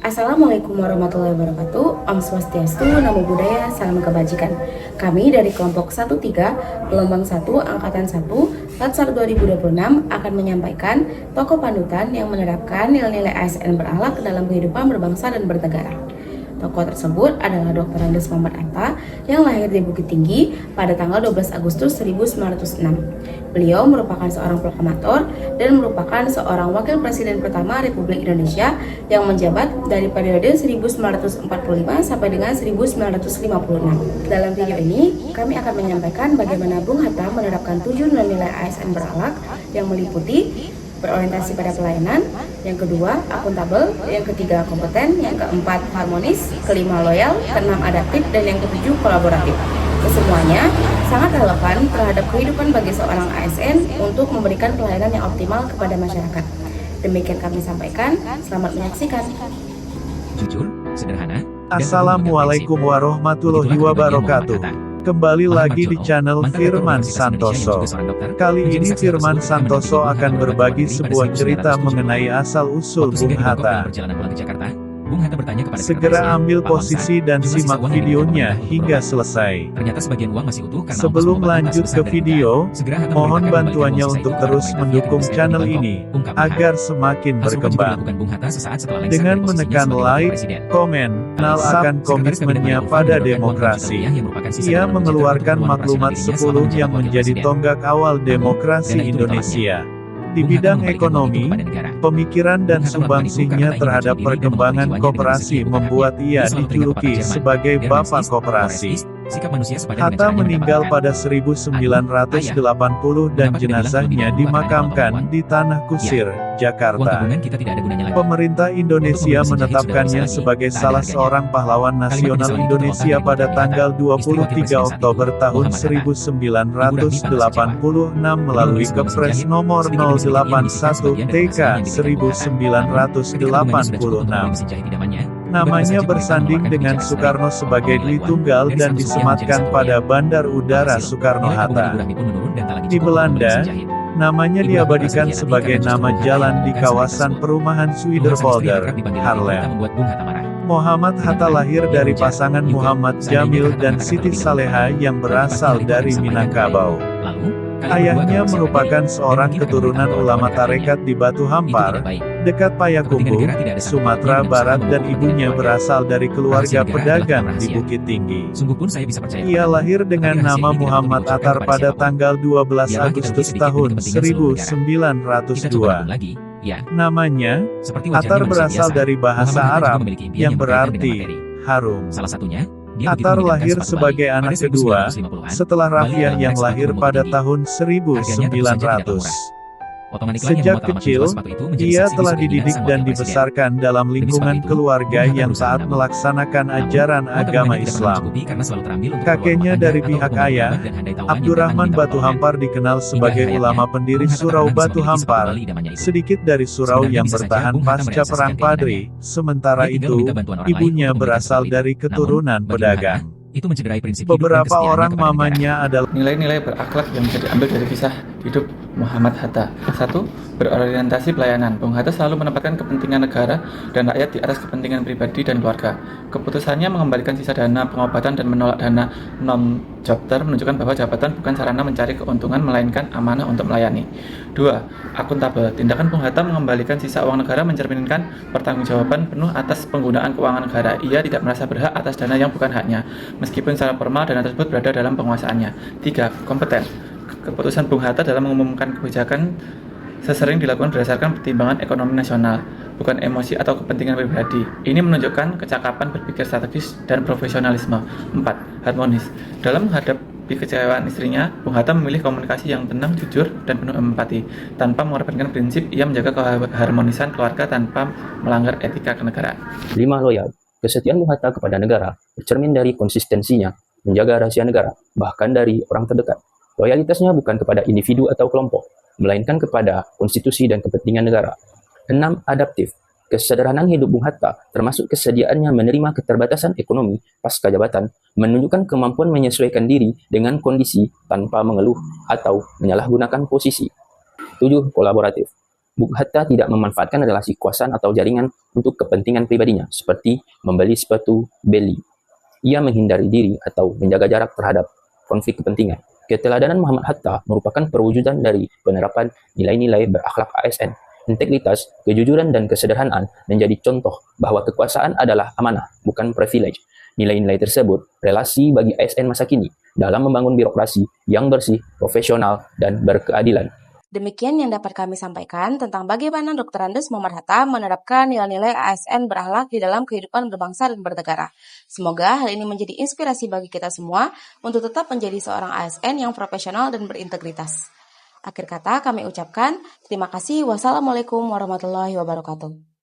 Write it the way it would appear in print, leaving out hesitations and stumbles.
Assalamualaikum warahmatullahi wabarakatuh. Om Swastiastu, Namo Buddhaya, Salam Kebajikan. Kami dari kelompok 13, gelombang 1, angkatan 1, Latsar 2026 akan menyampaikan tokoh panutan yang menerapkan nilai-nilai ASN berakhlak dalam kehidupan berbangsa dan bernegara. Tokoh tersebut adalah Dr. Andes Muhammad Atta yang lahir di Bukit Tinggi pada tanggal 12 Agustus 1906. Beliau merupakan seorang proklamator dan merupakan seorang wakil presiden pertama Republik Indonesia yang menjabat dari periode 1945 sampai dengan 1956. Dalam video ini, kami akan menyampaikan bagaimana Bung Hatta menerapkan 7 nilai ASN berakhlak yang meliputi berorientasi pada pelayanan, yang kedua akuntabel, yang ketiga kompeten, yang keempat harmonis, kelima loyal, keenam adaptif, dan yang ketujuh kolaboratif. Kesemuanya sangat relevan terhadap kehidupan bagi seorang ASN untuk memberikan pelayanan yang optimal kepada masyarakat. Demikian kami sampaikan, selamat menyaksikan. Jujur, sederhana. Assalamualaikum warahmatullahi wabarakatuh. Kembali lagi di channel Firman Santoso. Kali ini Firman Santoso akan berbagi sebuah cerita mengenai asal-usul Bung Hatta. Bung Hatta bertanya kepada Segera ambil posisi dan simak videonya hingga selesai. Ternyata sebagian uang masih utuh karena Sebelum lanjut ke video, mohon bantuannya untuk terus mendukung channel ini agar semakin berkembang. Dengan menekan like, komen, akan komitmennya pada demokrasi. Ia mengeluarkan maklumat 10 yang menjadi tonggak awal demokrasi Indonesia. Di bidang ekonomi, pemikiran dan sumbangsihnya terhadap perkembangan koperasi membuat ia dijuluki sebagai Bapak Koperasi. Hatta meninggal pada 1980 dan jenazahnya dimakamkan di Tanah Kusir, Jakarta. Pemerintah Indonesia menetapkannya sebagai salah seorang pahlawan nasional Indonesia pada tanggal 23 Oktober tahun 1986 melalui Kepres nomor 081 TK 1986. Namanya bersanding dengan Soekarno sebagai Dwi Tunggal dan disematkan pada Bandar Udara Soekarno-Hatta. Di Belanda, namanya diabadikan sebagai nama jalan di kawasan perumahan Zuiderpolder, Haarlem. Muhammad Hatta lahir dari pasangan Muhammad Jamil dan Siti Saleha yang berasal dari Minangkabau. Ayahnya merupakan seorang keturunan ulama tarekat di Batu Hampar, dekat Payakumbuh, Sumatera Barat, dan ibunya berasal dari keluarga pedagang di Bukit Tinggi. Ia lahir dengan nama Muhammad Attar pada tanggal 12 Agustus tahun 1902. Namanya, Attar berasal dari bahasa Arab, yang berarti harum. Attar lahir sebagai anak kedua, setelah Rafiah yang lahir pada tahun 1900. Sejak kecil, ia telah dididik dan dibesarkan dalam lingkungan keluarga yang taat melaksanakan ajaran agama Islam. Kakeknya dari pihak ayah, Abdurrahman Batu Hampar, dikenal sebagai ulama pendiri Surau Batu Hampar, sedikit dari surau yang bertahan pasca Perang Padri, sementara itu, ibunya berasal dari keturunan pedagang. Beberapa orang mamanya adalah nilai-nilai berakhlak yang bisa diambil dari kisah hidup Muhammad Hatta. 1. Berorientasi pelayanan. Bung Hatta selalu menempatkan kepentingan negara dan rakyat di atas kepentingan pribadi dan keluarga. Keputusannya mengembalikan sisa dana pengobatan dan menolak dana non-jobter menunjukkan bahwa jabatan bukan sarana mencari keuntungan melainkan amanah untuk melayani. 2. Akuntabel. Tindakan Bung Hatta mengembalikan sisa uang negara mencerminkan pertanggungjawaban penuh atas penggunaan keuangan negara. Ia tidak merasa berhak atas dana yang bukan haknya, meskipun secara formal dana tersebut berada dalam penguasaannya. 3. Kompeten. Keputusan Bung Hatta dalam mengumumkan kebijakan sesering dilakukan berdasarkan pertimbangan ekonomi nasional, bukan emosi atau kepentingan pribadi. Ini menunjukkan kecakapan berpikir strategis dan profesionalisme. 4. Harmonis. Dalam menghadapi kekecewaan istrinya, Bung Hatta memilih komunikasi yang tenang, jujur, dan penuh empati. Tanpa mengorbankan prinsip, ia menjaga keharmonisan keluarga tanpa melanggar etika kenegaraan. 5. Loyal. Kesetiaan Bung Hatta kepada negara bercermin dari konsistensinya menjaga rahasia negara, bahkan dari orang terdekat. Loyalitasnya bukan kepada individu atau kelompok, melainkan kepada konstitusi dan kepentingan negara. 6. Adaptif. Kesederhanaan hidup Bung Hatta, termasuk kesediaannya menerima keterbatasan ekonomi pasca jabatan, menunjukkan kemampuan menyesuaikan diri dengan kondisi tanpa mengeluh atau menyalahgunakan posisi. 7. Kolaboratif. Bung Hatta tidak memanfaatkan relasi kekuasaan atau jaringan untuk kepentingan pribadinya, seperti membeli sepatu beli. Ia menghindari diri atau menjaga jarak terhadap konflik kepentingan. Keteladanan Muhammad Hatta merupakan perwujudan dari penerapan nilai-nilai berakhlak ASN. Integritas, kejujuran, dan kesederhanaan menjadi contoh bahwa kekuasaan adalah amanah, bukan privilege. Nilai-nilai tersebut relasi bagi ASN masa kini dalam membangun birokrasi yang bersih, profesional, dan berkeadilan. Demikian yang dapat kami sampaikan tentang bagaimana Dr. Andes Muhammad Hatta menerapkan nilai-nilai ASN berakhlak di dalam kehidupan berbangsa dan bernegara. Semoga hal ini menjadi inspirasi bagi kita semua untuk tetap menjadi seorang ASN yang profesional dan berintegritas. Akhir kata kami ucapkan terima kasih. Wassalamualaikum warahmatullahi wabarakatuh.